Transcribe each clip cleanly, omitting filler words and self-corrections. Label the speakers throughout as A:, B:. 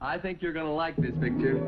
A: I think you're going to like this picture.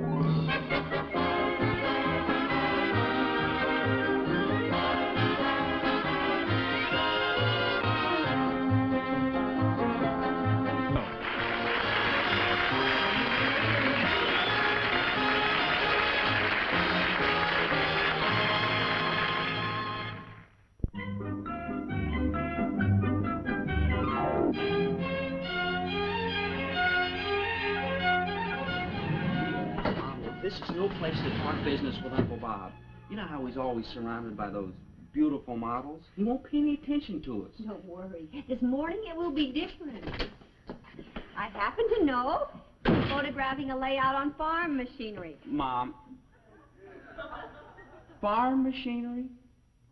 B: This is no place to talk business with Uncle Bob. You know how he's always surrounded by those beautiful models? He won't pay any attention to us.
C: Don't worry. This morning it will be different. I happen to know he's photographing a layout on farm machinery.
B: Mom. Farm machinery?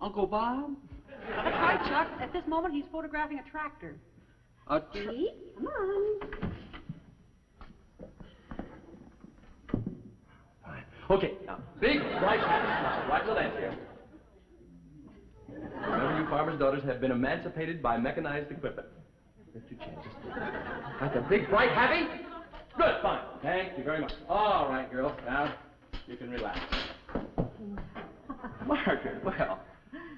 B: Uncle Bob?
D: That's right, Chuck. At this moment, he's photographing a tractor.
C: See? Come on.
A: Okay, now, big, bright, happy smile, right to the left here. Remember, you farmers' daughters have been emancipated by mechanized equipment. Lift your chin, just like a big, bright, happy. Good, fine. Thank you very much. All right, girls, now you can relax. Margaret, well,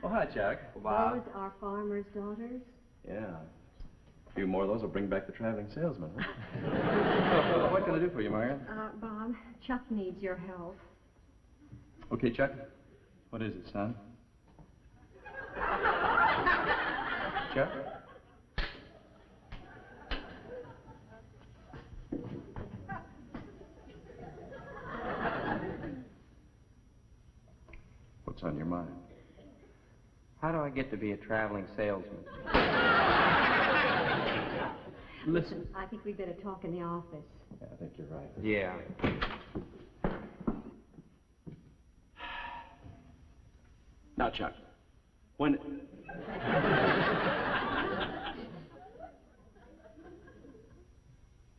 A: oh, hi, Chuck. Bob.
C: Those are farmers' daughters?
A: Yeah. A few more of those will bring back the traveling salesman, huh? What can I do for you, Margaret?
C: Bob, Chuck needs your help.
A: Okay, Chuck. What is it, son? Chuck? What's on your mind?
B: How do I get to be a traveling salesman?
C: Listen, I think we'd better talk in the office.
A: Yeah, I think you're right.
B: Yeah. Now, Chuck, when...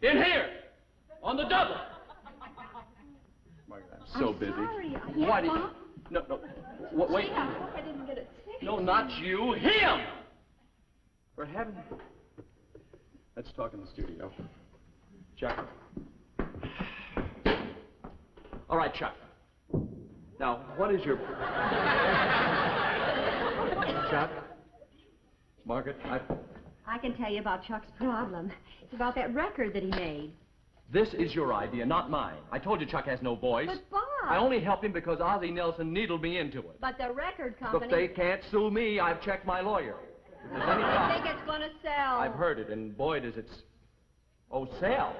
B: In here! On the double!
A: Margaret, I'm so busy.
C: Sorry.
A: Why do you... No, no. Wait.
C: Gee, I hope I didn't get it sick.
A: No, not you. Him! For heaven... Let's talk in the studio. Chuck. All right, Chuck. Now, what is your... Chuck? Margaret,
C: I can tell you about Chuck's problem. It's about that record that he made.
A: This is your idea, not mine. I told you Chuck has no voice.
C: But, Bob...
A: I only helped him because Ozzie Nelson needled me into it.
C: But the record company...
A: But they can't sue me. I've checked my lawyer. If there's any
C: I
A: problem...
C: think it's going to sell.
A: I've heard it, and boy, does it's... Oh, sell.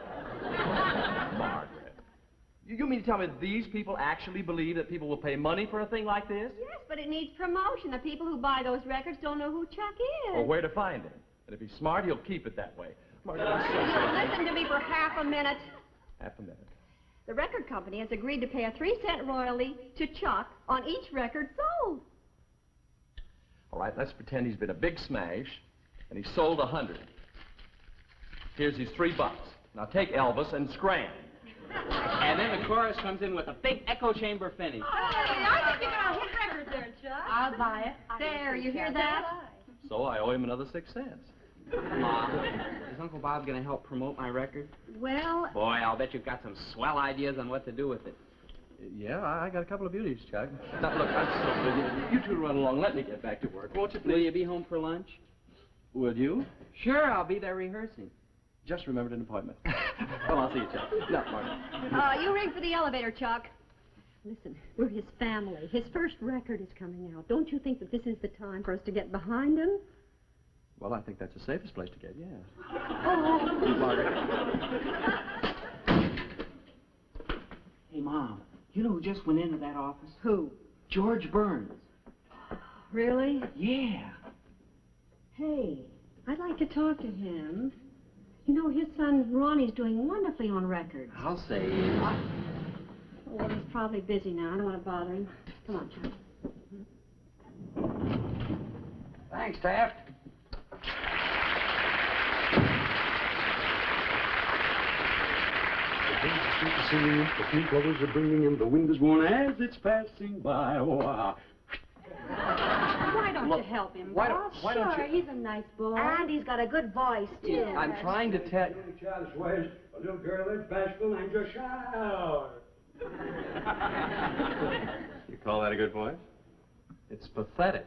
A: Margaret. You mean to tell me that these people actually believe that people will pay money for a thing like this?
C: Yes, but it needs promotion. The people who buy those records don't know who Chuck is.
A: Or where to find him. And if he's smart, he'll keep it that way. Margaret, I'm so
C: You'll
A: sorry.
C: listen to me for half a minute.
A: Half a minute.
C: The record company has agreed to pay a 3-cent royalty to Chuck on each record sold.
A: All right, let's pretend he's been a big smash, and he sold 100. Here's his $3. Now take Elvis and scram.
B: And then the chorus comes in with a big echo chamber finish.
D: Hey, I think you're going to hit record there, Chuck. I'll buy it.
C: There, you hear that?
A: So I owe him another 6 cents.
B: Mom, is Uncle Bob going to help promote my record?
C: Well...
B: Boy, I'll bet you've got some swell ideas on what to do with it.
A: Yeah, I got a couple of beauties, Chuck. Now, look, I'm so busy. You two run along. Let me get back to work, won't you, please?
B: Will you be home for lunch?
A: Will you?
B: Sure, I'll be there rehearsing.
A: Just remembered an appointment. Well, I'll see you, Chuck. No, Margaret.
C: you ring for the elevator, Chuck. Listen, we're his family. His first record is coming out. Don't you think that this is the time for us to get behind him?
A: Well, I think that's the safest place to get, yes.
C: Oh.
A: Margaret.
B: Hey, Mom, you know who just went into that office?
C: Who?
B: George Burns.
C: Really?
B: Yeah.
C: Hey, I'd like to talk to him. You know, his son Ronnie's doing wonderfully on records.
B: I'll say.
C: Well, he's probably busy now. I don't want to bother him. Come on, Chuck.
B: Thanks, Taft.
E: The tree lovers are bringing in, the wind is warm as it's passing by. Oh,
D: Why don't you help him,
A: Why
D: Bob?
A: don't you...
C: Sure, he's a nice boy. And he's got a good voice, too.
D: Yeah.
A: I'm trying to tell...
E: Childish ways. A little girl is bashful and just shy.
A: You call that a good voice? It's pathetic.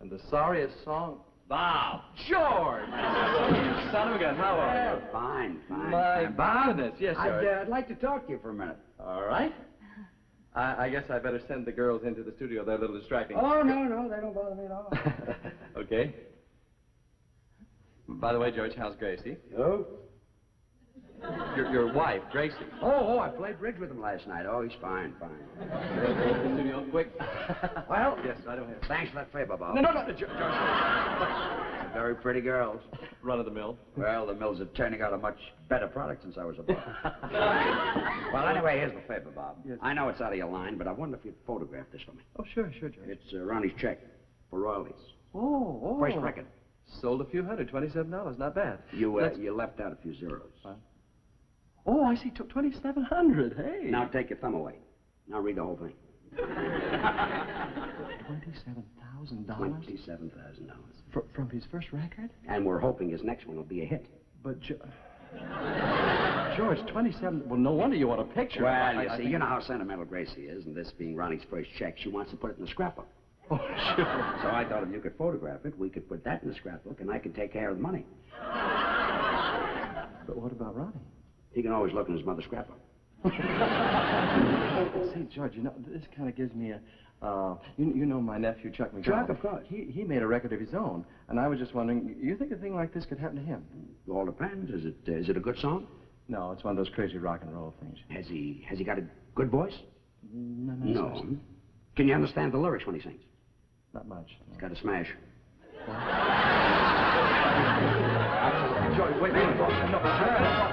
A: And the sorriest song... Bob! George! You son of a gun, how are you?
E: Fine.
A: My goodness, yes, George.
E: I'd like to talk to you for a minute.
A: All right. I guess I better send the girls into the studio. They're a little distracting.
E: Oh, no, they don't bother me at all.
A: Okay. By the way, George, how's Gracie?
E: Oh?
A: Your wife, Gracie.
E: Oh, I played bridge with him last night. Oh, he's fine.
A: The studio, quick.
E: Well,
A: Yes, I don't have...
E: thanks for that favor, Bob.
A: No, George.
E: Very pretty girls.
A: Run of the mill.
E: Well, the mills are turning out a much better product since I was a boy. Well, anyway, here's the favor, Bob.
A: Yes.
E: I know it's out of your line, but I wonder if you'd photograph this for me.
A: Oh, sure, George.
E: It's Ronnie's check for royalties.
A: Oh.
E: First record.
A: Sold a few hundred, $27, not bad.
E: You left out a few zeros.
A: Oh, I see, 2,700, hey.
E: Now take your thumb away. Now read the whole thing.
A: $27,000?
E: $27,000.
A: From his first record?
E: And we're hoping his next one will be a hit.
A: But, George, 27, well, no wonder you want a picture.
E: Well, you see, you know how sentimental Gracie is, and this being Ronnie's first check, she wants to put it in the scrapbook.
A: Oh, sure.
E: So I thought if you could photograph it, we could put that in the scrapbook, and I could take care of the money.
A: But what about Ronnie?
E: He can always look in his mother's scrapbook.
A: See, George, you know, this kind of gives me a, you know my nephew, Chuck MacDonald.
E: Chuck, of course.
A: He made a record of his own, and I was just wondering, you think a thing like this could happen to him?
E: It all depends. Is it a good song?
A: No, it's one of those crazy rock and roll things.
E: Has he got a good voice?
A: No.
E: Can you understand the lyrics when he sings?
A: Not much.
E: He's got a smash.
A: George, wait. No,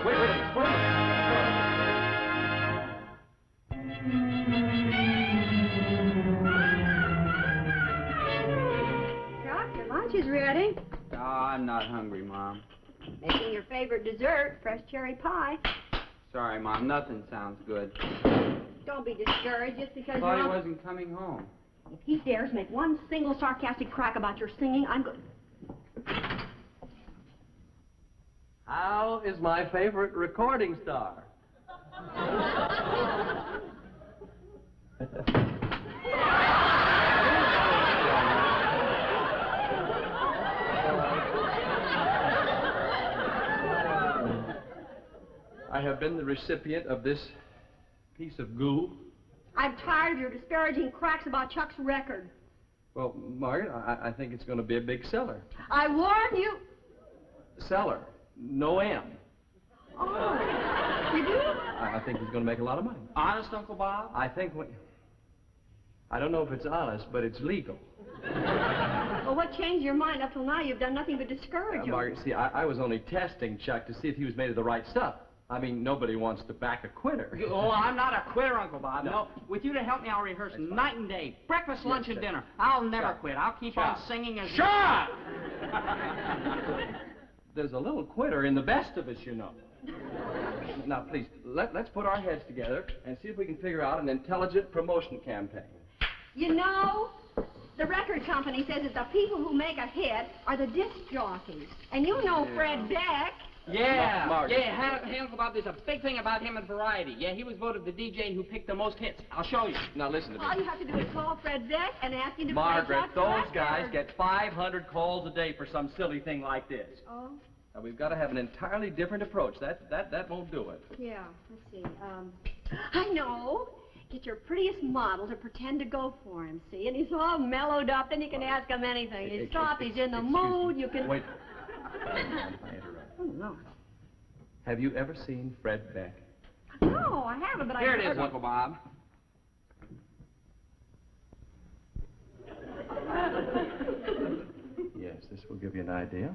A: wait, explain it.
C: Chuck, your lunch is ready.
B: Oh, I'm not hungry, Mom.
C: Making your favorite dessert, fresh cherry pie.
B: Sorry, Mom. Nothing sounds good.
C: Don't be discouraged just because
B: Thought he
C: you're...
B: wasn't coming home.
C: If he dares make one single sarcastic crack about your singing, I'm going...
A: How is my favorite recording star? I have been the recipient of this piece of goo.
C: I'm tired of your disparaging cracks about Chuck's record.
A: Well, Margaret, I think it's going to be a big seller.
C: I warn you...
A: Seller. No M.
C: Oh, you do?
A: I think he's going to make a lot of money.
B: Honest, Uncle Bob?
A: I think I don't know if it's honest, but it's legal.
C: Well, what changed your mind? Up till now, you've done nothing but discourage him.
A: Margaret, see, I was only testing Chuck to see if he was made of the right stuff. I mean, nobody wants to back a quitter.
B: Oh, I'm not a quitter, Uncle Bob.
A: No.
B: No. With you to help me, I'll rehearse
A: That's fine.
B: night and day. Breakfast, lunch, and
A: sir.
B: dinner. I'll never
A: Chuck.
B: quit. I'll keep
A: Chuck.
B: on singing as...
A: Shut up! There's a little quitter in the best of us, you know. Now, please, let's put our heads together and see if we can figure out an intelligent promotion campaign.
C: You know, the record company says that the people who make a hit are the disc jockeys. And you know Fred Beck.
B: Yeah,
A: Margaret.
B: Hey, Uncle Bob, there's a big thing about him in Variety. Yeah, he was voted the DJ who picked the most hits. I'll show you.
A: Now, listen to me.
C: All you have to do is call Fred Beck and ask him to
A: Margaret,
C: play Chuck's
A: those guys
C: record.
A: get 500 calls a day for some silly thing like this.
C: Oh,
A: Now, we've got to have an entirely different approach. That won't do it.
C: yeah. Let's see. I know. Get your prettiest model to pretend to go for him, see? And he's all mellowed up, then you can ask him anything. He's soft, he's in the mood, you can...
A: Wait. I interrupt.
C: Oh, no.
A: Have you ever seen Fred Beck?
C: No, I haven't, but
B: Here
C: I've
B: it is,
C: heard...
B: Uncle Bob.
A: Yes, this will give you an idea.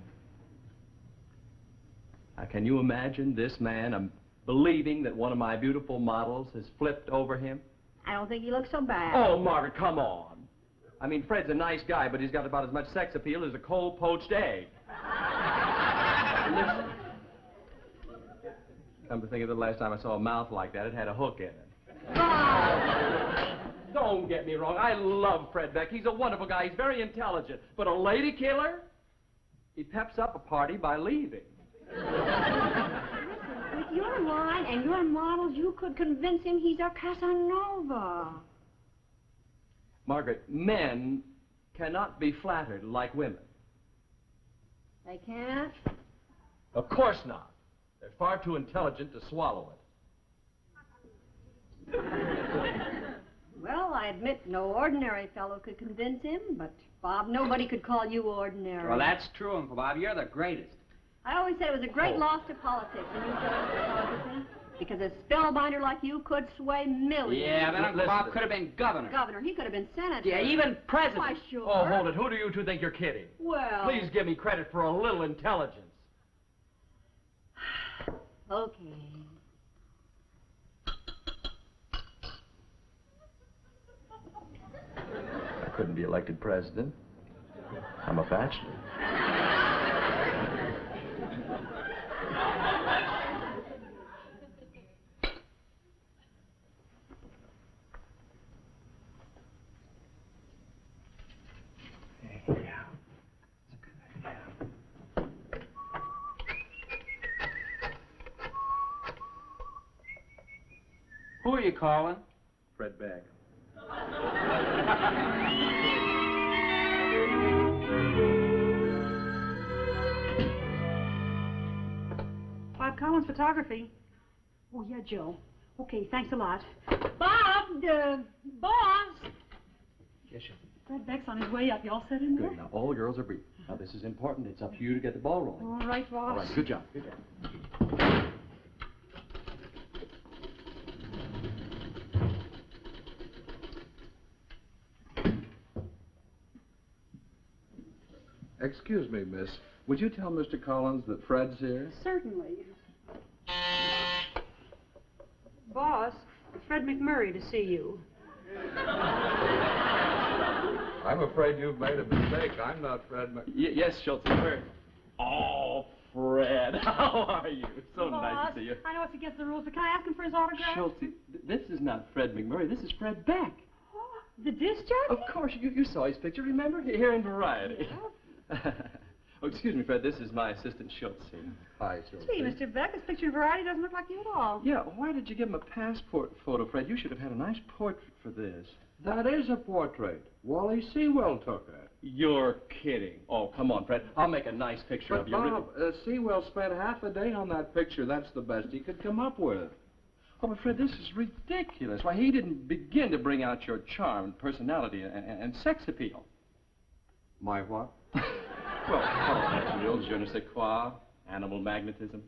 A: Now, can you imagine this man believing that one of my beautiful models has flipped over him?
C: I don't think he looks so bad.
A: Oh, Margaret, come on. I mean, Fred's a nice guy, but he's got about as much sex appeal as a cold poached egg. Listen. Come to think of it, the last time I saw a mouth like that, it had a hook in it.
C: Oh.
A: Don't get me wrong. I love Fred Beck. He's a wonderful guy. He's very intelligent. But a lady killer? He peps up a party by leaving.
C: With your line and your models, you could convince him he's a Casanova.
A: Margaret, men cannot be flattered like women.
C: They can't?
A: Of course not. They're far too intelligent to swallow it.
C: Well, I admit no ordinary fellow could convince him, but, Bob, nobody could call you ordinary.
B: Well, that's true, Uncle Bob. You're the greatest.
C: I always said it was a great loss to politics when you chose photography, because a spellbinder like you could sway millions.
B: Yeah, but Uncle Bob could have been governor.
C: Governor, he could have been senator.
B: Yeah, even president.
C: Why, sure.
A: Oh, hold it. Who do you two think you're kidding?
C: Well...
A: Please give me credit for a little intelligence.
C: Okay.
A: I couldn't be elected president. I'm a bachelor.
B: Who are you calling?
A: Fred Beck.
D: Bob Collins Photography. Oh, yeah, Joe. Okay, thanks a lot.
C: Bob, boss.
A: Yes, sir.
D: Fred Beck's on his way up. You all set in there?
A: Good. Now, all girls are briefed. Now, this is important. It's up to you to get the ball rolling.
D: All right, boss.
A: All right, good job. Good job.
F: Excuse me, miss. Would you tell Mr. Collins that Fred's here?
D: Certainly. Boss, Fred McMurray to see you.
F: I'm afraid you've made a mistake. I'm not Fred
A: Yes, Schultz. Oh, Fred. How are you? So
D: Boss,
A: nice to see you.
D: I know it's against the rules, but can I ask him for his autograph?
A: Schultz, this is not Fred McMurray. This is Fred Beck.
D: Oh, the disc jockey?
A: Of course. You saw his picture, remember? Here in Variety. Oh, excuse me, Fred. This is my assistant, Schultzy.
F: Hi, Schultz.
D: Gee, Mr. Beck, this picture in Variety doesn't look like you at all.
A: Yeah, why did you give him a passport photo, Fred? You should have had a nice portrait for this.
F: That is a portrait. Wally Sewell took it.
A: You're kidding. Oh, come on, Fred. I'll make a nice picture
F: But,
A: of you.
F: Bob, Sewell spent half a day on that picture. That's the best he could come up with.
A: Oh, but Fred, this is ridiculous. Why, he didn't begin to bring out your charm and personality and sex appeal.
F: My what?
A: Well, real je ne sais quoi, animal magnetism.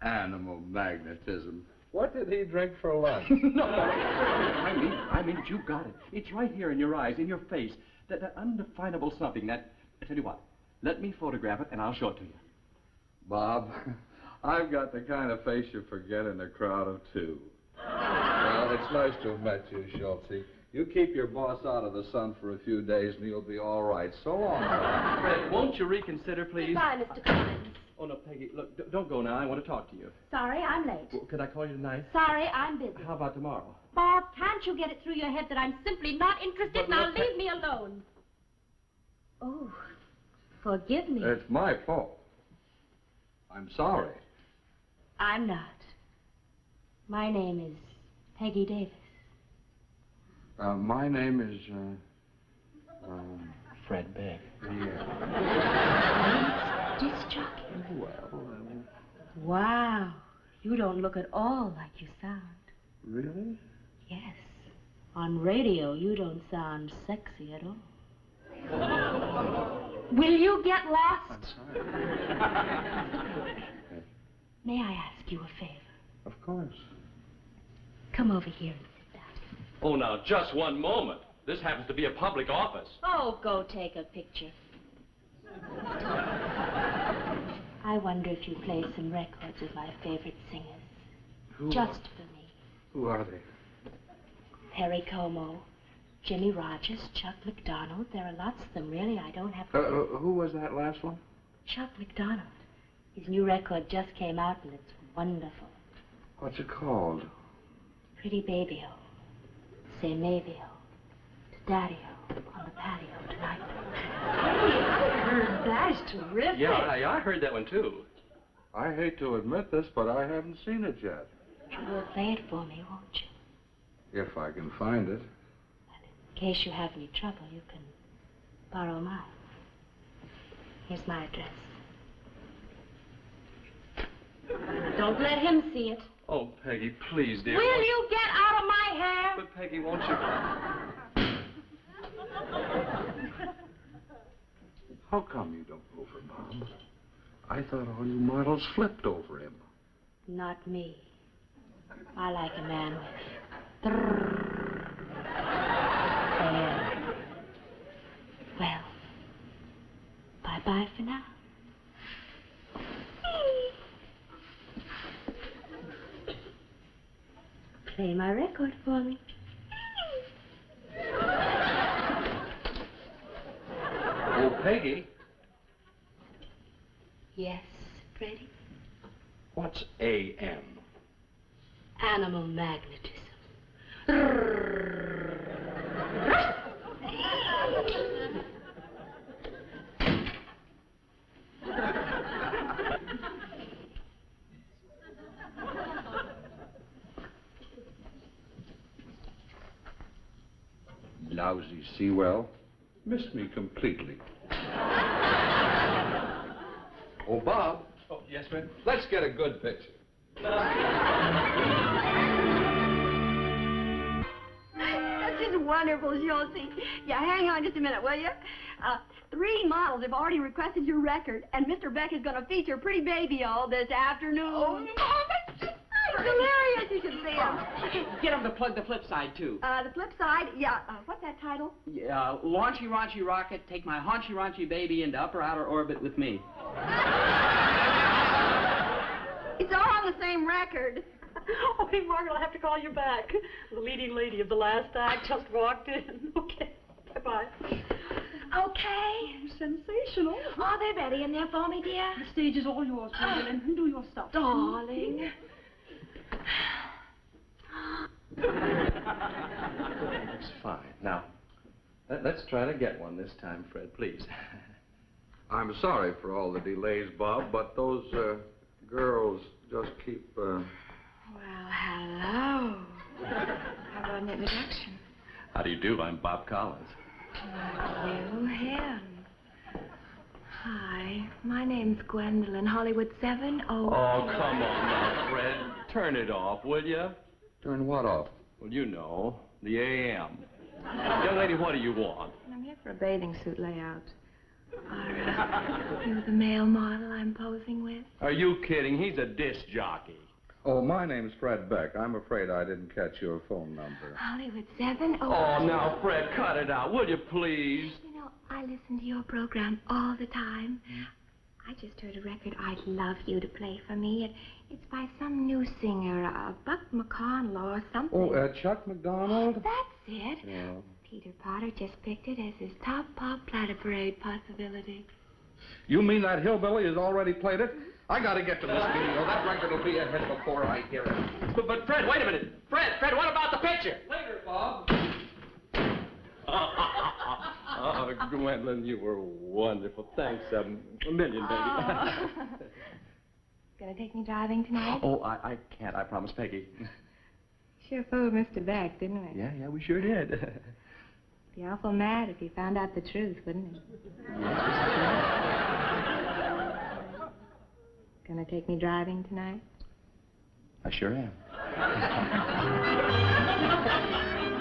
F: Animal magnetism. What did he drink for lunch?
A: No, I mean, you got it. It's right here in your eyes, in your face. That undefinable something that, I tell you what, let me photograph it and I'll show it to you.
F: Bob, I've got the kind of face you forget in a crowd of two. Well, it's nice to have met you, Schultzy. You keep your boss out of the sun for a few days and you'll be all right. So long, Bob.
A: Fred, won't you reconsider, please?
C: Goodbye, Mr. Cummings.
A: Oh, no, Peggy, look, don't go now. I want to talk to you.
C: Sorry, I'm late.
A: Well, could I call you tonight?
C: Sorry, I'm busy.
A: How about tomorrow?
C: Bob, can't you get it through your head that I'm simply not interested?
A: But
C: Now
A: look,
C: leave me alone. Oh, forgive me.
F: It's my fault. I'm sorry.
C: I'm not. My name is Peggy Davis.
F: My name is,
A: Fred Beck.
C: Disc jockey.
F: well,
C: Wow, you don't look at all like you sound.
F: really?
C: Yes. On radio, you don't sound sexy at all. Will you get lost?
F: I'm sorry.
C: May I ask you a favor?
F: Of course.
C: Come over here and sit down.
A: Oh, now, just one moment. This happens to be a public office.
C: Oh, go take a picture. I wonder if you play some records of my favorite singers. Just for me.
F: Who are they?
C: Perry Como, Jimmy Rogers, Chuck MacDonald. There are lots of them, really. I don't have...
F: Who was that last one?
C: Chuck MacDonald. His new record just came out, and it's wonderful.
F: What's it called?
C: Pretty Baby-O.
G: say maybe-o to daddy-o on the patio tonight.
C: I heard that. It's terrific.
A: Yeah, I heard that one, too.
F: I hate to admit this, but I haven't seen it yet.
G: You will play it for me, won't you?
F: If I can find it.
G: In case you have any trouble, you can borrow mine. Here's my address. Don't let him see it.
A: Oh, Peggy, please, dear.
G: Will you get out of my hair?
A: But, Peggy, won't you...
F: How come you don't go for Mom? I thought all you models flipped over him.
G: Not me. I like a man with... Well, bye-bye for now. Play my record for me.
A: Oh, Peggy.
G: Yes, Freddie?
A: What's AM?
G: Animal magnetism.
F: Lousy Sewell. Missed me completely. Oh, Bob.
A: Oh, yes, Fred?
F: Let's get a good picture.
C: That's just wonderful, Schultzy. Yeah, hang on just a minute, will you? 3 models have already requested your record, and Mr. Beck is going to feature Pretty Baby-o this afternoon. Oh, that's just hilarious. You should see him.
B: Get him to plug the flip side, too.
C: The flip side, yeah, what's that title?
B: Yeah, launchy, raunchy rocket, take my haunchy, raunchy baby into upper outer orbit with me.
C: It's all on the same record.
D: Oh, hey, Margaret, I'll have to call you back. The leading lady of the last act just walked in. Okay, bye-bye.
C: Okay.
D: Sensational.
C: Are they ready in there for me, dear?
D: The stage is all yours, Gwendolyn. Do your stuff.
C: Darling.
A: It's fine. Now, let's try to get one this time, Fred, please.
F: I'm sorry for all the delays, Bob, but those girls just keep...
H: Well, hello. How about an introduction?
A: How do you do? I'm Bob Collins.
H: You, him. Hi, my name's Gwendolyn, Hollywood 7.
A: Oh, come on now, Fred. Turn it off, will you?
F: Turn what off?
A: Well, you know, the AM. Young lady, what do you want?
H: I'm here for a bathing suit layout. Are you the male model I'm posing with?
A: Are you kidding? He's a disc jockey.
F: Oh, my name's Fred Beck. I'm afraid I didn't catch your phone number.
H: Hollywood 7?
A: Oh, now, Fred, cut it out, will you, please?
H: You know, I listen to your program all the time. I just heard a record I'd love you to play for me. It's by some new singer, Buck McConnell or something.
F: Oh, Chuck MacDonald?
H: That's it.
F: Yeah.
H: Peter Potter just picked it as his top pop platter parade possibility.
F: You mean that hillbilly has already played it? I gotta get to the studio. That record will be a hit before I hear it.
A: But Fred, wait a minute. Fred, what about the picture?
F: Later, Bob.
A: Oh, Gwendolyn, you were wonderful. Thanks a million, baby.
H: Gonna take me driving tonight?
A: Oh, I can't. I promised Peggy.
H: Sure fooled Mr. Beck, didn't we?
A: Yeah, we sure did.
H: Be awful mad if he found out the truth, wouldn't he? Gonna take me driving tonight?
A: I sure am.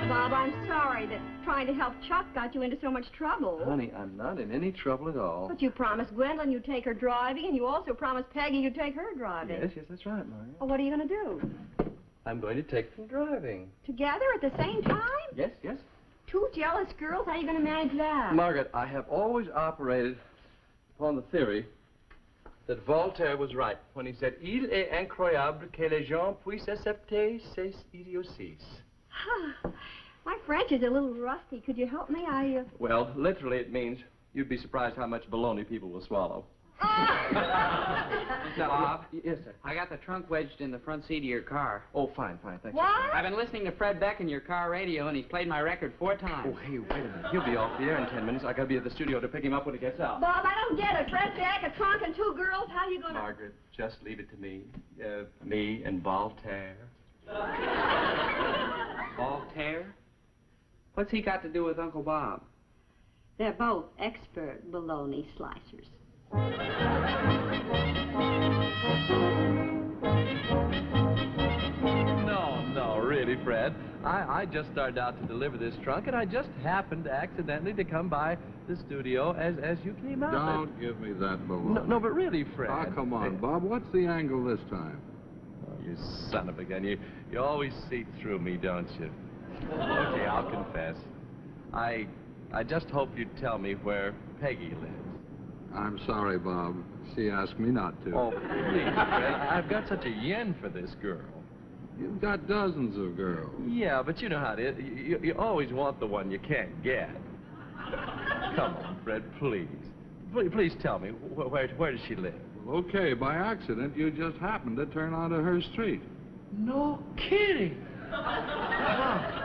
C: Bob, I'm sorry that trying to help Chuck got you into so much trouble.
A: Honey, I'm not in any trouble at all.
C: But you promised Gwendolyn you'd take her driving, and you also promised Peggy you'd take her driving.
A: Yes, that's right, Margaret.
C: Well, what are you going to do?
A: I'm going to take them driving.
C: Together at the same time?
A: Yes.
C: 2 jealous girls? How are you going to manage that?
A: Margaret, I have always operated upon the theory that Voltaire was right when he said, Il est incroyable que les gens puissent accepter ces idioties.
C: My French is a little rusty. Could you help me?
A: Well, literally it means you'd be surprised how much baloney people will swallow.
B: Bob?
A: Yes, sir.
B: I got the trunk wedged in the front seat of your car.
A: Oh, fine, thanks.
C: What?
B: I've been listening to Fred Beck in your car radio, and he's played my record 4 times.
A: Oh, hey, wait a minute. He'll be off the air in 10 minutes. I gotta be at the studio to pick him up when he gets out.
C: Bob, I don't get it. Fred Beck, a trunk, and 2 girls. How you gonna...
A: Margaret, just leave it to me. Me and Voltaire.
B: Voltaire? What's he got to do with Uncle Bob?
D: They're both expert bologna slicers.
A: No, really, Fred. I just started out to deliver this trunk, and I just happened accidentally to come by the studio as you came out.
F: Don't give me that balloon.
A: No, but really, Fred.
F: Oh, come on, Bob. What's the angle this time?
A: Oh, you son of a gun. You always see through me, don't you? Okay, I'll confess. I just hope you'd tell me where Peggy lives.
F: I'm sorry, Bob. She asked me not to.
A: Oh, please, Fred. I've got such a yen for this girl.
F: You've got dozens of girls.
A: Yeah, but you know how it is. You always want the one you can't get. Come on, Fred, please. Please tell me, where does she live?
F: Well, okay, by accident, you just happened to turn onto her street.
A: No kidding. Wow.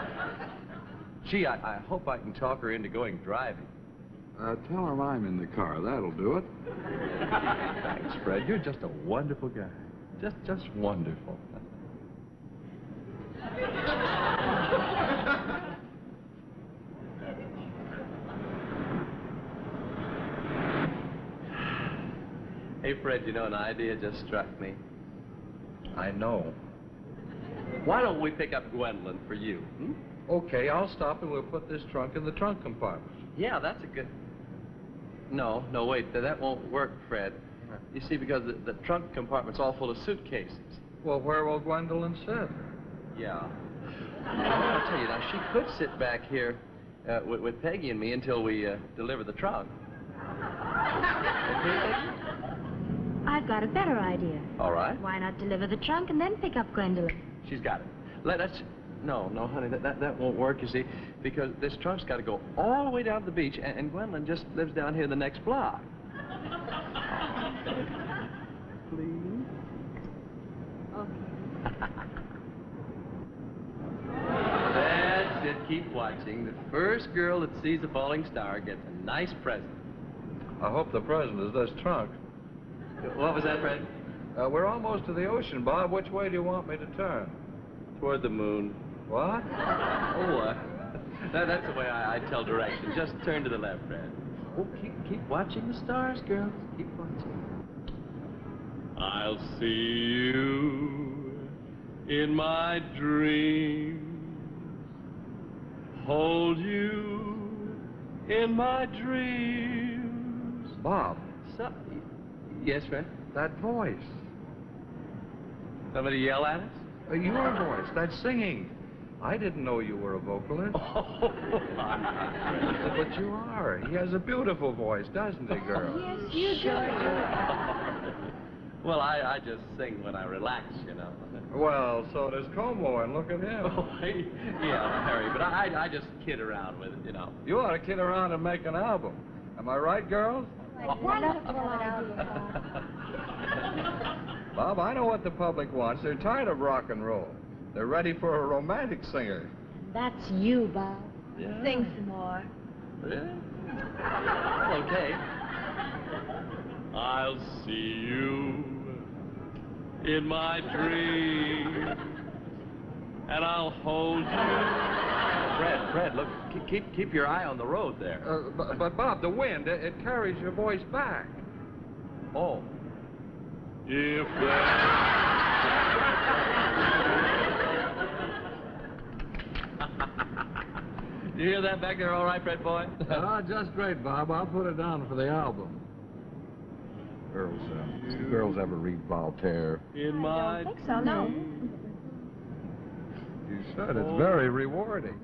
A: Gee, I hope I can talk her into going driving.
F: Tell her I'm in the car. That'll do it.
A: Thanks, Fred. You're just a wonderful guy. Just wonderful. Hey, Fred, you know, an idea just struck me.
F: I know.
A: Why don't we pick up Gwendolyn for you? Hmm?
F: Okay, I'll stop and we'll put this trunk in the trunk compartment.
A: Yeah, that's a good... No, wait, that won't work, Fred. You see, because the trunk compartment's all full of suitcases.
F: Well, where will Gwendolyn sit?
A: Yeah. I'll tell you, now, she could sit back here with Peggy and me until we deliver the trunk. Okay, Peggy?
G: I've got a better idea.
A: All right.
G: Why not deliver the trunk and then pick up Gwendolyn?
A: She's got it. Let's... No, honey, that won't work, you see, because this trunk's got to go all the way down to the beach, and Gwendolyn just lives down here in the next block. Please?
G: Okay.
A: That's it. Keep watching. The first girl that sees a falling star gets a nice present.
F: I hope the present is this trunk.
A: What was that, Fred?
F: We're almost to the ocean, Bob. Which way do you want me to turn?
A: Toward the moon.
F: What?
A: Oh, that's the way I tell directions. Just turn to the left, Fred. Oh, keep watching the stars, girls. Keep watching. I'll see you in my dreams. Hold you in my dreams.
F: Bob.
A: Yes, Fred?
F: That voice.
A: Somebody yell at us?
F: Your voice. That's singing. I didn't know you were a vocalist.
A: Oh, I'm not, Fred.
F: But you are. He has a beautiful voice, doesn't he, girl?
G: Yes, you do.
A: Well, I just sing when I relax, you know.
F: Well, so does Como, and look at him.
A: Oh, yeah, Harry, but I just kid around with it, you know.
F: You ought to kid around and make an album. Am I right, girls?
G: Wonderful idea,
F: Bob, I know what the public wants. They're tired of rock and roll. They're ready for a romantic singer.
G: That's you, Bob.
A: Yeah.
G: Sing some more.
A: Really? Okay. I'll see you in my dreams, and I'll hold you. Fred, look, keep your eye on the road there.
F: But Bob, the wind, it carries your voice back.
A: Oh. If You hear that back there all right, Fred boy?
F: Just great, Bob. I'll put it down for the album. Girls ever read Voltaire?
A: In my...
G: I don't think so, no.
F: You should. It's very rewarding.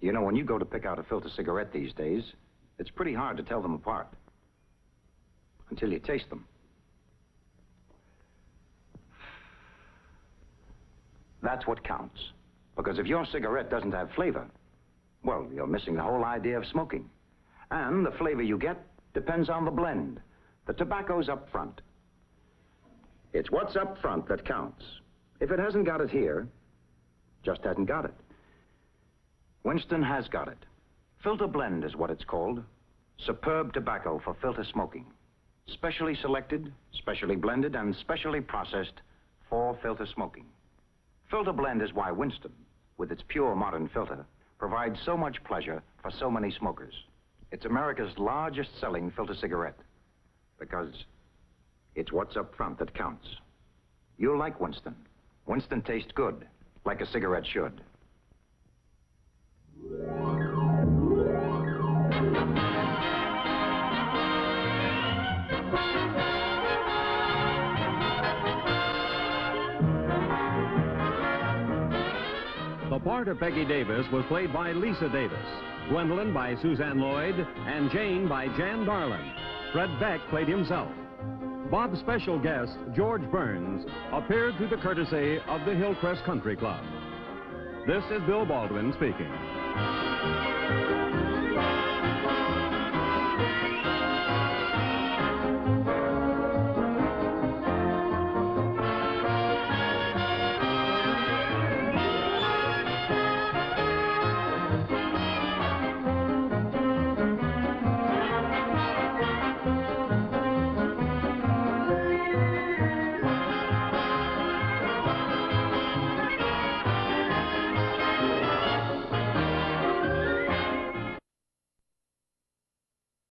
E: You know, when you go to pick out a filter cigarette these days, it's pretty hard to tell them apart. Until you taste them. That's what counts. Because if your cigarette doesn't have flavor, well, you're missing the whole idea of smoking. And the flavor you get depends on the blend. The tobacco's up front. It's what's up front that counts. If it hasn't got it here, just hasn't got it. Winston has got it. Filter blend is what it's called. Superb tobacco for filter smoking. Specially selected, specially blended, and specially processed for filter smoking. Filter blend is why Winston, with its pure modern filter, provides so much pleasure for so many smokers. It's America's largest selling filter cigarette because it's what's up front that counts. You'll like Winston. Winston tastes good, like a cigarette should.
I: The part of Peggy Davis was played by Lisa Davis, Gwendolyn by Suzanne Lloyd, and Jane by Jan Garland. Fred Beck played himself. Bob's special guest, George Burns, appeared through the courtesy of the Hillcrest Country Club. This is Bill Baldwin speaking.